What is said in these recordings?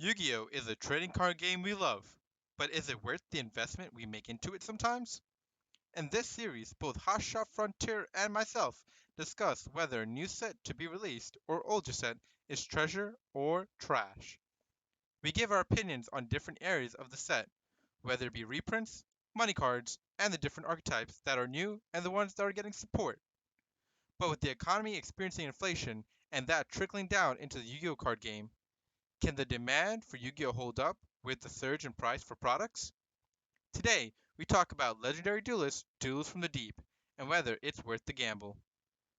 Yu-Gi-Oh is a trading card game we love, but is it worth the investment we make into it sometimes? In this series, both Hotshot Frontier and myself discuss whether a new set to be released or older set is treasure or trash. We give our opinions on different areas of the set, whether it be reprints, money cards, and the different archetypes that are new and the ones that are getting support. But with the economy experiencing inflation and that trickling down into the Yu-Gi-Oh card game, can the demand for Yu-Gi-Oh hold up with the surge in price for products? Today, we talk about Legendary Duelist, Duels from the Deep, and whether it's worth the gamble.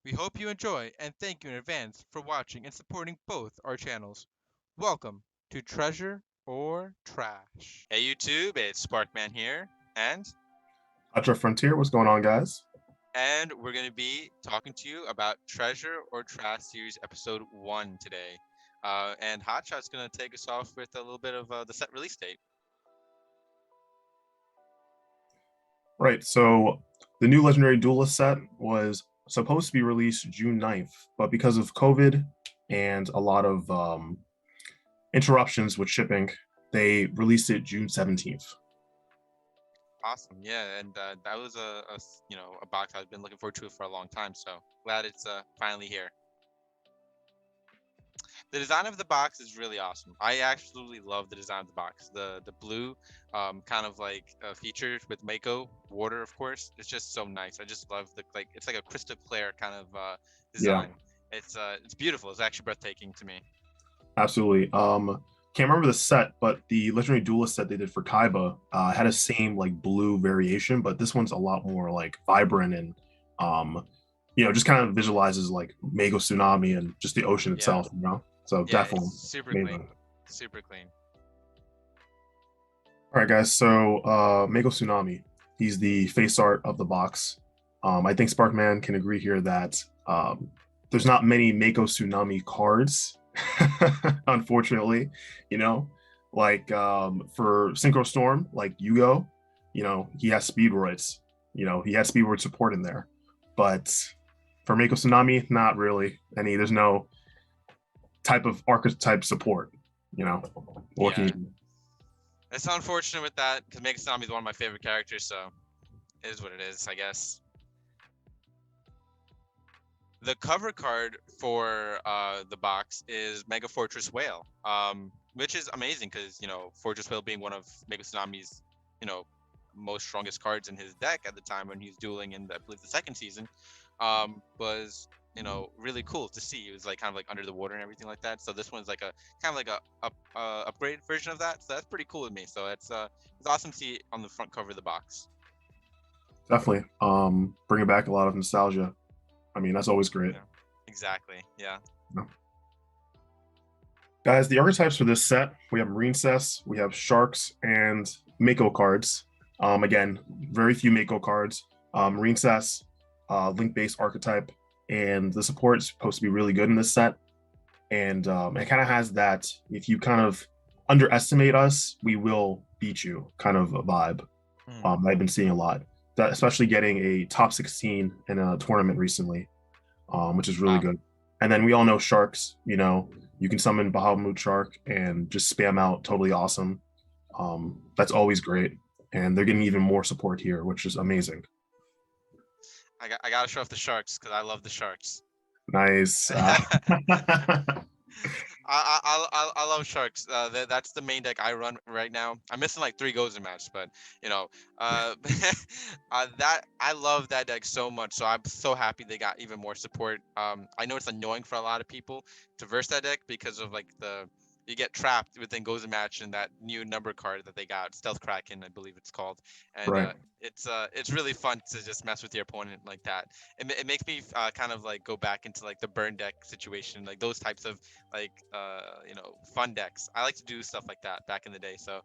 We hope you enjoy, and thank you in advance for watching and supporting both our channels. Welcome to Treasure or Trash. Hey YouTube, it's Sparkman here, and HOTSHOT Frontier, what's going on, guys? we're going to be talking to you about Treasure or Trash Series Episode 1 today. And Hotshot's going to take us off with a little bit of the set release date. Right, so the new Legendary Duelist set was supposed to be released June 9th, but because of COVID and a lot of interruptions with shipping, they released it June 17th. Awesome, yeah, and that was a box I've been looking forward to for a long time. So glad it's finally here. The design of the box is really awesome. I absolutely love the design of the box. The blue, kind of like features with MAKO water, of course. It's just so nice. I just love the it's like a crystal clear kind of design. Yeah. It's beautiful. It's actually breathtaking to me. Absolutely. Can't remember the set, but the Legendary Duelist set they did for Kaiba had a same like blue variation, but this one's a lot more like vibrant and just kind of visualizes like MAKO Tsunami and just the ocean itself, So yeah, definitely super clean. Super clean. All right, guys. So MAKO Tsunami, he's the face art of the box. I think Sparkman can agree here that there's not many MAKO Tsunami cards, unfortunately. Like for Synchro Storm, like Yugioh, he has Speedroids. He has Speedroid support in there, but for MAKO Tsunami, not really any. There's no type of archetype support. What can you do? It's unfortunate with that because MAKO Tsunami is one of my favorite characters, so it is what it is, I guess. The cover card for the box is Mega Fortress Whale, which is amazing because Fortress Whale being one of MAKO Tsunami's most strongest cards in his deck at the time when he was dueling in I believe the second season, was really cool to see. It was like kind of like under the water and everything like that. So this one's like a kind of like a upgraded version of that. So that's pretty cool with me. So it's awesome to see it on the front cover of the box. Definitely, bringing back a lot of nostalgia. I mean, that's always great. Yeah, exactly. Yeah. Guys, the archetypes for this set, we have Marine Cess, we have Sharks, and MAKO cards. Again, very few MAKO cards. Marine Cess, link-based archetype, and the support is supposed to be really good in this set. And it kind of has that, if you kind of underestimate us, we will beat you kind of a vibe. I've been seeing a lot. That, especially getting a top 16 in a tournament recently, which is really good. And then we all know Sharks, you can summon Bahamut Shark and just spam out totally awesome. That's always great. And they're getting even more support here, which is amazing. I gotta show off the Sharks because I love the Sharks. Nice. I love Sharks. That's the main deck I run right now. I'm missing like 3 Gozen match, but that I love that deck so much. So I'm so happy they got even more support. I know it's annoying for a lot of people to verse that deck because of like you get trapped within Gozen match and that new number card that they got, Stealth Kraken, I believe it's called, and right. It's really fun to just mess with your opponent like that. It makes me kind of like go back into like the burn deck situation, like those types of like fun decks. I like to do stuff like that back in the day. So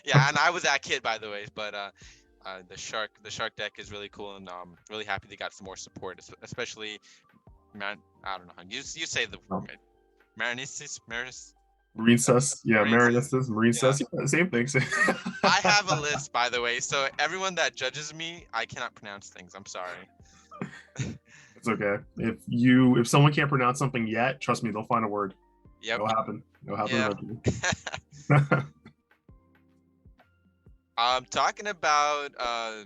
yeah, and I was that kid, by the way. But the shark deck is really cool, and really happy they got some more support, especially I don't know how you say the Marinistis. Marine Cess, yeah, Marinistis, Marine Cess, yeah, same thing. I have a list, by the way, so everyone that judges me, I cannot pronounce things. I'm sorry. It's okay. If someone can't pronounce something yet, trust me, they'll find a word. Yep. It'll happen. What happened Yeah. eventually? I'm talking about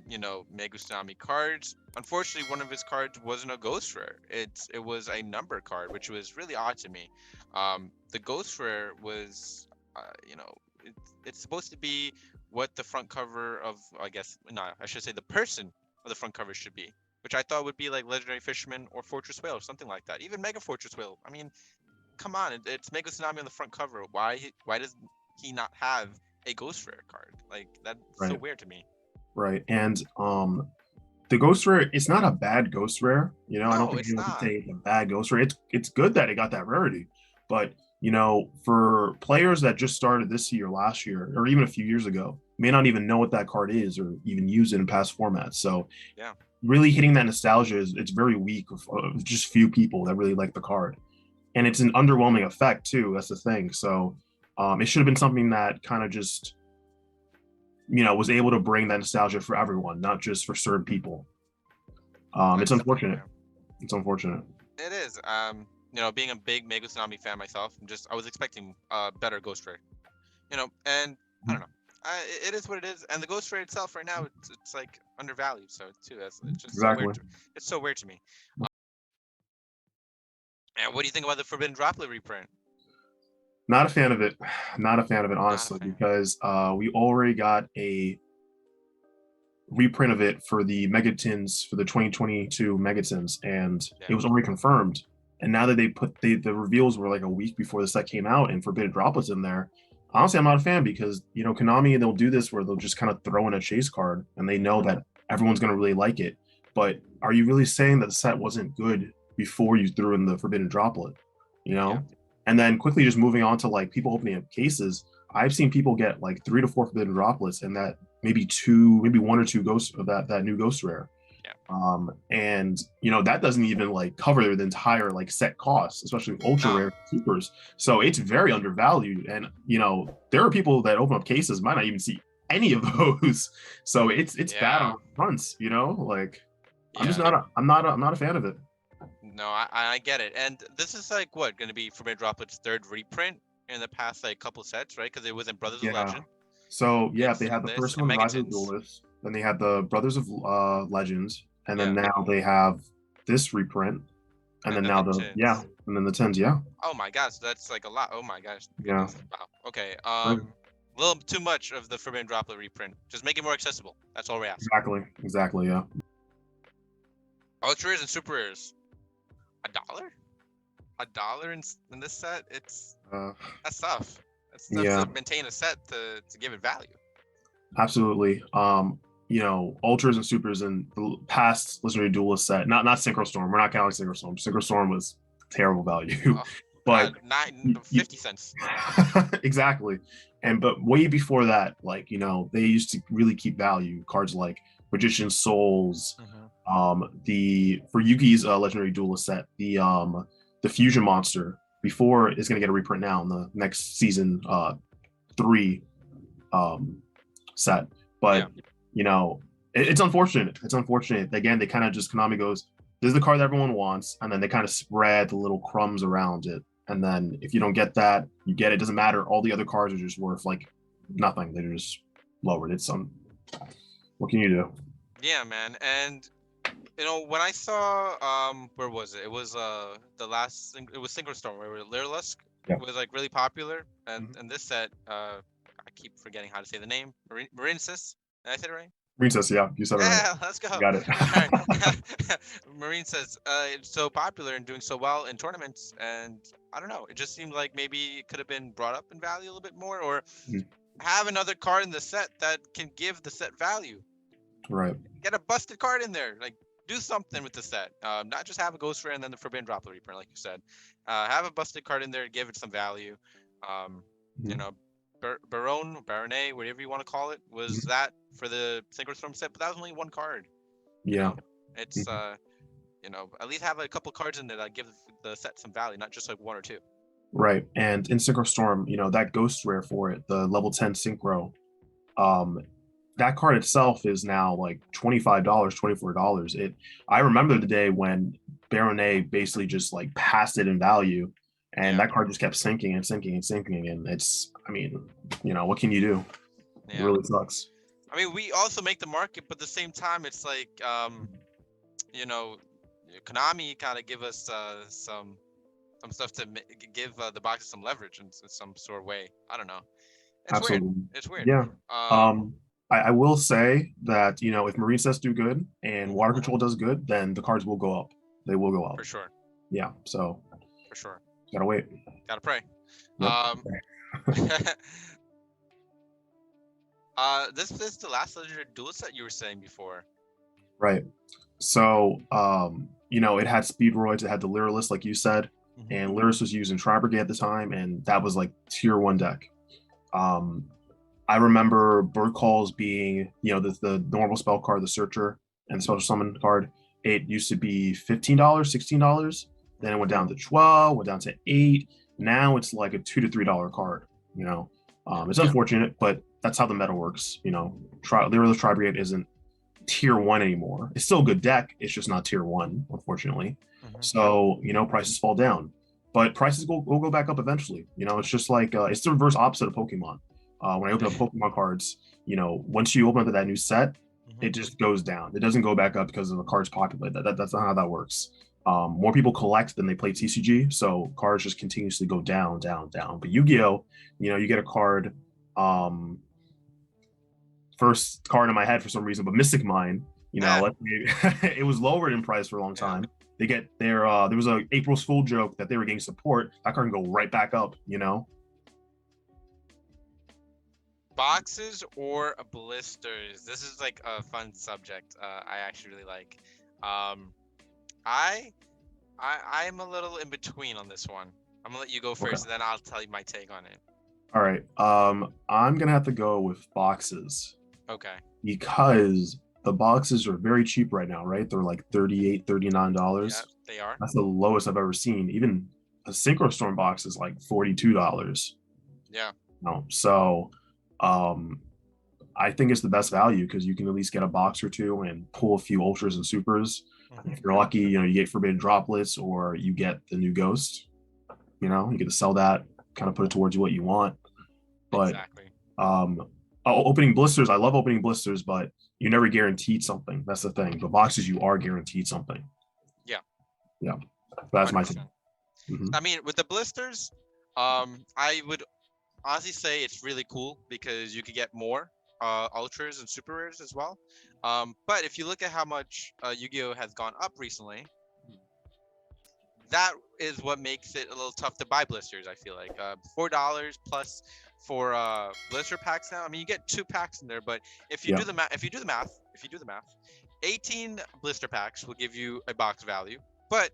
Mega Tsunami cards. Unfortunately, one of his cards wasn't a ghost rare. It was a number card, which was really odd to me. The ghost rare was, it's supposed to be what the front cover of, I guess, no, I should say the person of the front cover should be, which I thought would be like Legendary Fisherman or Fortress Whale or something like that. Even Mega Fortress Whale. I mean, come on, it's Mega Tsunami on the front cover. Why does he not have a ghost rare card? Like, that's so Right, weird to me. right. And the ghost rare, it's not a bad ghost rare. I don't No, think it's anyone could not. say it's a bad ghost rare. It's good that it got that rarity. But for players that just started this year, last year, or even a few years ago, may not even know what that card is or even use it in past formats. So Yeah, really hitting that nostalgia is it's very weak of just few people that really like the card. And it's an underwhelming effect too. That's the thing. So it should have been something that kind of just was able to bring that nostalgia for everyone, not just for certain people. It's that's definitely unfortunate. fair. It's unfortunate. It is. Being a big Mega Tsunami fan myself, I was expecting better ghost rare. And I don't know. It is what it is. And the ghost rare itself right now, it's like undervalued. So too, it's just so weird. Exactly. It's so weird to me. And what do you think about the Forbidden Droplet reprint? Not a fan of it. Not a fan of it, Not a honestly, fan. because we already got a reprint of it for the Megatins for the 2022 Megatins, and Yeah. it was already confirmed. And now that they put the reveals were like a week before the set came out, and Forbidden Droplets in there. Honestly, I'm not a fan because Konami they'll do this where they'll just kind of throw in a chase card, and they know that everyone's going to really like it. But are you really saying that the set wasn't good before you threw in the Forbidden Droplet? You Yeah. know, and then quickly just moving on to like people opening up cases. I've seen people get like 3 to 4 Forbidden Droplets, and that maybe one or two ghosts of that new ghost rare. Yeah. And that doesn't even like cover the entire like set costs, especially ultra No. rare supers. So it's very undervalued. And there are people that open up cases might not even see any of those. So it's bad Yeah. on fronts, like Yeah. I'm not a fan of it. No, I get it. And this is like what going to be Forbidden Droplet's third reprint in the past like couple sets, right? Because it was in Brothers of Yeah. Legend. So yeah, they It's had the this first and one, Rise of the Megatons. Duelist. Then they had the Brothers of Legends, and then Yeah. now they have this reprint, and And then then now the the yeah, tins. and then the tens, yeah, Oh my gosh, that's like a lot. Oh my gosh, yeah, goodness. Wow. Okay. right. A little too much of the Forbidden Droplet reprint. Just make it more accessible. That's all we ask. Exactly, yeah. Ultra rares and super rares. $1? $1 in this set? Uh, That's tough. That's tough yeah, to maintain a set to give it value. absolutely. Ultras and supers in the past Legendary Duelist set, not Synchro Storm. We're not counting Synchro Storm. Synchro Storm was terrible value, Oh, but nine, 50 cents. exactly. But way before that, like they used to really keep value cards like Magician Souls. Mm-hmm. The for Yugi's Legendary Duelist set, the Fusion Monster before is going to get a reprint now in the next season 3 set. Yeah. But it's unfortunate. It's unfortunate. Again, they kind of just Konami goes, "This is the card that everyone wants," and then they kind of spread the little crumbs around it. And then if you don't get that, you get it. It doesn't matter. All the other cards are just worth like nothing. They're just lowered. It's what can you do? Yeah, man. And when I saw where was it? It was it was Synchro Storm where Lyrlusk Yeah. was like really popular, and Mhm. this set I keep forgetting how to say the name. Marinesis. Did I say it right? Princess, yeah, you said it right. Yeah, let's go. You got it. All right. Marine says it's so popular and doing so well in tournaments, and I don't know. It just seemed like maybe it could have been brought up in value a little bit more, or Mhm. have another card in the set that can give the set value. Right. Get a busted card in there. Like, do something with the set. Not just have a ghost rare and then the Forbidden Droplet reprint, like you said. Have a busted card in there, give it some value. Um, you Mhm. know, Baronet, whatever you want to call it, was Mhm. that for the Synchro Storm set, but that was only one card. You Yeah. know, it's Mhm. at least have a couple cards in there that give the set some value, not just like one or two. Right. And in Synchro Storm, that ghost rare for it, the level 10 synchro, um, that card itself is now like $25, $24. I remember the day when Baronet basically just like passed it in value. and Yeah. that card just kept sinking and sinking and sinking. And it's, I mean, what can you do? It Yeah. really sucks. I mean, we also make the market, but at the same time, it's like, you know, Konami kind of give us some stuff to give the boxes some leverage in some sort of way. I don't know. It's weird. Absolutely. It's weird. Yeah. Um, I will say that, if marine sets do good and water mhm, control does good, then the cards will go up. They will go up. for sure. Yeah. So For sure. gotta wait. Gotta pray. Yep. Um, this is the last Legendary Duelist set you were saying before. Right. So, it had Speedroids, it had the Lyralist, like you said, and Lyralist was using Tri-Brigade at the time, and that was like tier 1 deck. I remember Bird Calls being, the normal spell card, the Searcher, and the special summon card. It used to be $15, $16. Then it went down to 12, went down to 8. Now it's like a $2 to $3 card. It's unfortunate, but that's how the meta works. Lyralist Tri-Brigade isn't tier 1 anymore. It's still a good deck. It's just not tier 1, unfortunately. So, prices fall down. But prices will go back up eventually. It's just like, it's the reverse opposite of Pokemon. When I open up Pokemon cards, once you open up that new set, it just goes down. It doesn't go back up because of the cards populate. That's not how that works. More people collect than they play TCG, so cards just continuously go down, down, down. But Yu-Gi-Oh, you get a card, first card in my head for some reason, but Mystic Mine, it was lowered in price for a long time. They get there was a April's Fool joke that they were getting support. That card can go right back up, Boxes or blisters? This is like a fun subject. I actually really like. I'm a little in between on this one. I'm gonna let you go first, and then I'll tell you my take on it. All right. I'm gonna have to go with boxes. Okay. Because the boxes are very cheap right now, right? They're like $38, $39. Yeah, they are. That's the lowest I've ever seen. Even a Synchro Storm box is like $42. Yeah. So I think it's the best value because you can at least get a box or two and pull a few ultras and supers. If you're lucky, you get forbidden droplets or you get the new ghost. You get to sell that, kind of put it towards what you want. But exactly. Opening blisters, I love opening blisters, but you never guaranteed something. That's the thing. The boxes, you are guaranteed something. Yeah. That's 100%. My thing. I mean, with the blisters, I would honestly say it's really cool because you could get more ultras and super rares as well. But if you look at how much Yu-Gi-Oh has gone up recently, that is what makes it a little tough to buy blisters. I feel like $4 plus for blister packs now. I mean, you get 2 packs in there, but if you do the math, 18 blister packs will give you a box value, but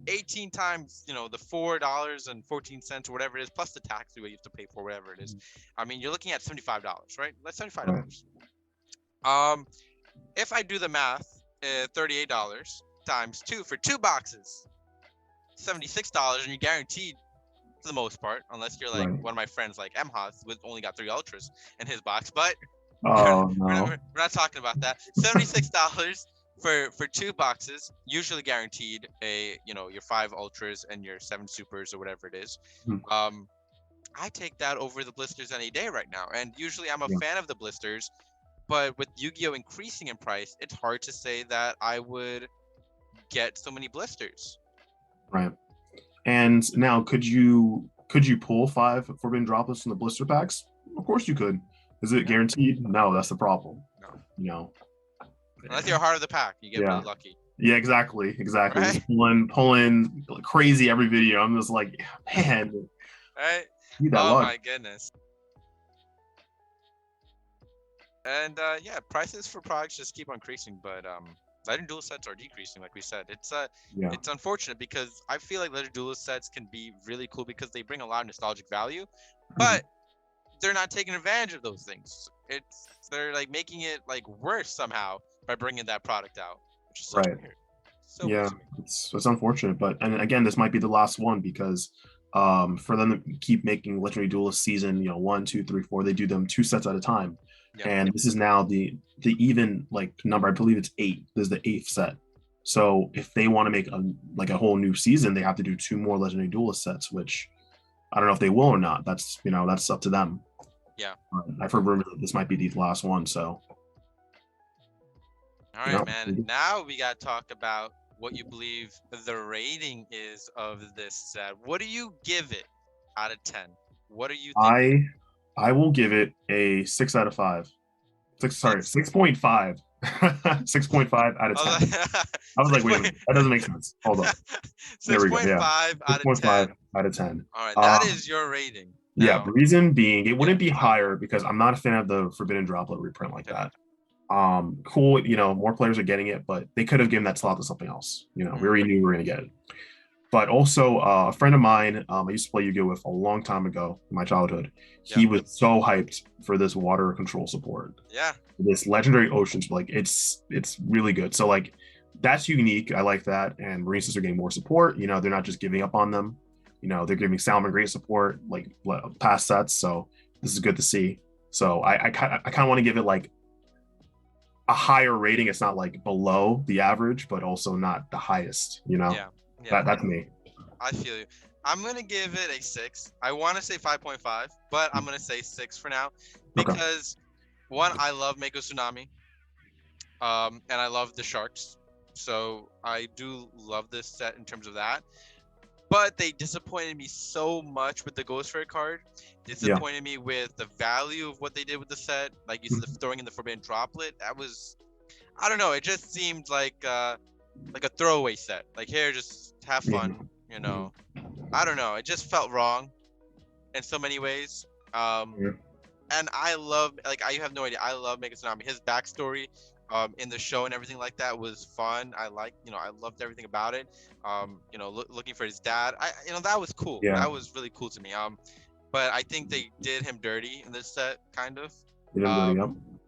18 times, the $4.14 or whatever it is, plus the tax you have to pay for whatever it is. I mean, you're looking at $75, right? That's $75. Right. If I do the math, $38 times 2 for 2 boxes, $76, and you're guaranteed for the most part, unless you're like one of my friends like Mhath, with only got 3 ultras in his box. But we're not talking about that. $76 for 2 boxes, usually guaranteed your 5 ultras and your 7 supers or whatever it is. I take that over the blisters any day right now, and usually I'm a fan of the blisters, but with Yu-Gi-Oh increasing in price, it's hard to say that I would get so many blisters. Right. And now, could you pull 5 forbidden droplets from the blister packs? Of course you could. Is it guaranteed? No, that's the problem. No. Unless you're heart of the pack, you get really lucky. Yeah, exactly. Right? Just pulling crazy every video. I'm just like, man. Right? luck. My goodness. And prices for products just keep increasing, but Legendary Duelist sets are decreasing, like we said. It's unfortunate because I feel like Legendary Duelist sets can be really cool because they bring a lot of nostalgic value, but they're not taking advantage of those things. They're like making it like worse somehow by bringing that product out, which is so weird. So it's unfortunate, but and again, this might be the last one because for them to keep making Legendary Duelist season 1, 2, 3, 4, they do them 2 sets at a time. And this is now the even like number, I believe it's 8. This is the 8th set. So if they want to make a whole new season, they have to do 2 more Legendary Duelist sets, which I don't know if they will or not. That's that's up to them. Yeah. I've heard rumors that this might be the last one. So All right, man. Now we got to talk about what you believe the rating is of this set. What do you give it out of 10? What are you thinking? I will give it a 6 out of 5. 6.5. 6.5 out of 10. I was like, wait a minute, that doesn't make sense. Hold on. There we go. Yeah. 6.5 out of 6.5 10. out of 10. All right, that is your rating. Yeah, Now, the reason being it wouldn't be higher because I'm not a fan of the Forbidden Droplet reprint like that. Cool, more players are getting it, but they could have given that slot to something else. We already knew we were gonna get it. But also, a friend of mine, I used to play Yu-Gi-Oh with a long time ago in my childhood. He was so hyped for this water control support. Yeah. This Legendary Oceans, like it's really good. So like that's unique. I like that. And Marinas are getting more support. They're not just giving up on them. They're giving Salmon great support, like past sets. So this is good to see. So I kind of want to give it like a higher rating. It's not like below the average, but also not the highest. Yeah. That's me. I feel you. I'm gonna give it a 6. I want to say 5.5, but I'm gonna say 6 for now because one, I love MAKO TSUNAMI, and I love the sharks, so I do love this set in terms of that. But they disappointed me so much with the Ghost Fairy card. Disappointed me with the value of what they did with the set. Like you said, throwing in the Forbidden Droplet. That was, I don't know. It just seemed like a throwaway set. Like here, just have fun. I don't know. It just felt wrong in so many ways. And I love, like, you have no idea. I love MAKO TSUNAMI. His backstory, in the show and everything like that was fun. I loved everything about it. Looking for his dad. That was cool. Yeah. That was really cool to me. But I think they did him dirty in this set, kind of.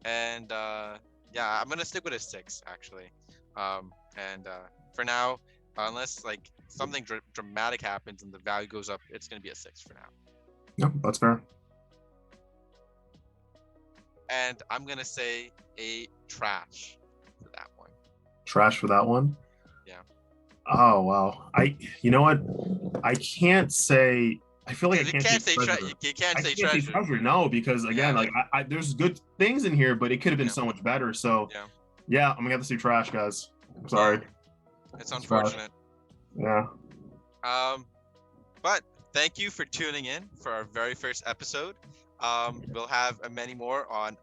And yeah, I'm gonna stick with a 6 actually. For now, unless like something dramatic happens and the value goes up, it's gonna be a 6 for now. Yep, that's fair. And I'm gonna say a trash for that one. Trash for that one? Yeah. Oh wow. You know what? I can't say. I feel like you can't say treasure. You can't say treasure. No, because again, like there's good things in here, but it could have been so much better. So yeah, I'm gonna have to say trash, guys. I'm sorry. Yeah. It's unfortunate. Yeah. But thank you for tuning in for our very first episode. We'll have many more on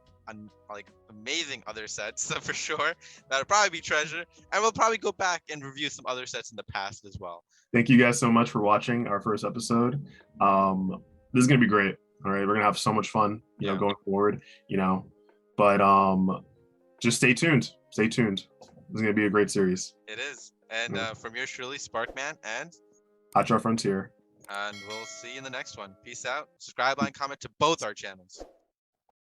like amazing other sets for sure. That'll probably be treasure, and we'll probably go back and review some other sets in the past as well. Thank you guys so much for watching our first episode. This is gonna be great. All right, we're gonna have so much fun, going forward. But just stay tuned. Stay tuned. This is gonna be a great series. It is. And from yours truly, Sparkman and HOTSHOT Frontier. And we'll see you in the next one. Peace out. Subscribe, like, comment to both our channels.